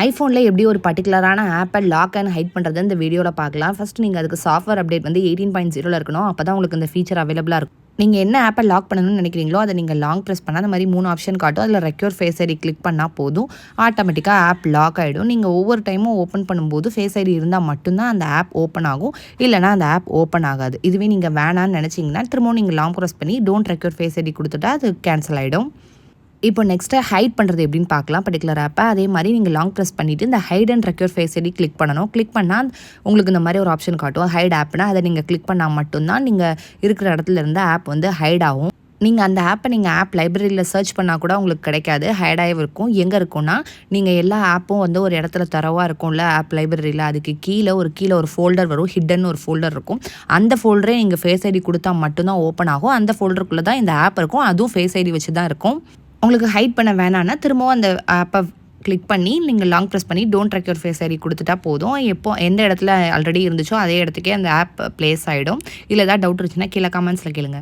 iPhoneல எப்படி ஒரு பர்ட்டிகுலரான ஆப்பை லாக் அண்ட் ஹைட் பண்ணுறது இந்த வீடியோவில் பார்க்கலாம். ஃபர்ஸ்ட் நீங்கள் அதுக்கு சாஃப்ட்வேர் அப்டேட் வந்து 18.0ல இருக்கணும். அப்போ தான் உங்களுக்கு இந்த ஃபீச்சர் அவைலபிளாக இருக்கும். நீங்கள் என்ன ஆப்பை லாக் பண்ணணும்னு நினைக்கிறீங்களோ அதை நீங்கள் லாங் ப்ரெஸ் பண்ணால் அந்த மாதிரி 3 ஆப்ஷன் காட்டும். அதில் ரெக்யூர் ஃபேஸ் ஐடி கிளிக் பண்ணால் போதும், ஆட்டோமேட்டிக்காக ஆப் லாக் ஆகிடும். நீங்கள் ஒவ்வொரு டைமும் ஓப்பன் பண்ணும்போது ஃபேஸ் ஐடி இருந்தால் மட்டும்தான் அந்த ஆப் ஓப்பன் ஆகும், இல்லைனா அந்த ஆப் ஓப்பன் ஆகாது. இதுவே நீங்கள் வேணான்னு நினச்சிங்கன்னா திரும்பவும் நீங்கள் லாங் ப்ரெஸ் பண்ணி டோன்ட் ரெக்யூர் ஃபேஸ் ஐடி கொடுத்துட்டா அது கேன்சல் ஆகிடும். இப்போ நெக்ஸ்ட்டு ஹைட் பண்ணுறது எப்படின்னு பார்க்கலாம் பர்டிகுலர் ஆப்பை. அதே மாதிரி நீங்கள் லாங் ப்ரெஸ் பண்ணிவிட்டு இந்த hide and require face ID click பண்ணணும். கிளிக் பண்ணால் உங்களுக்கு இந்த மாதிரி ஒரு ஆப்ஷன் காட்டும், ஹைட் ஆப்னா. அதை நீங்கள் கிளிக் பண்ணால் மட்டும்தான் நீங்கள் இருக்கிற இடத்துல இருந்து ஆப் வந்து ஹைட் ஆகும். நீங்கள் அந்த ஆப்பை நீங்கள் ஆப் லைப்ரரியில் சர்ச் பண்ணால் கூட உங்களுக்கு கிடைக்காது, ஹைடாகவே இருக்கும். எங்கே இருக்கும்னா நீங்கள் எல்லா ஆப்பும் வந்து ஒரு இடத்துல தரவாக இருக்கும்ல ஆப் லைப்ரரியில், அதுக்கு கீழே ஒரு ஃபோல்டர் வரும், ஹிடன் ஒரு ஃபோல்டர் இருக்கும். அந்த ஃபோல்டரே நீங்கள் ஃபேஸ் ஐடி கொடுத்தா மட்டும்தான் ஓப்பன் ஆகும். அந்த ஃபோல்டருக்குள்ளே தான் இந்த ஆப் இருக்கும், அதுவும் ஃபேஸ் ஐடி வச்சு தான் இருக்கும். உங்களுக்கு ஹைட் பண்ண வேணான்னா திரும்பவும் அந்த ஆப்பை கிளிக் பண்ணி நீங்கள் லாங் ப்ரெஸ் பண்ணி டோன்ட் ரெக்யூர் ஃபேஸ் ஐடி கொடுத்துட்டா போதும். எந்த இடத்துல ஆல்ரெடி இருந்துச்சோ அதே இடத்துக்கே அந்த ஆப் ப்ளேஸ் ஆகிடும். இல்லை ஏதாவது டவுட் இருந்துச்சுன்னா கீழே கமெண்ட்ஸில் கேளுங்க.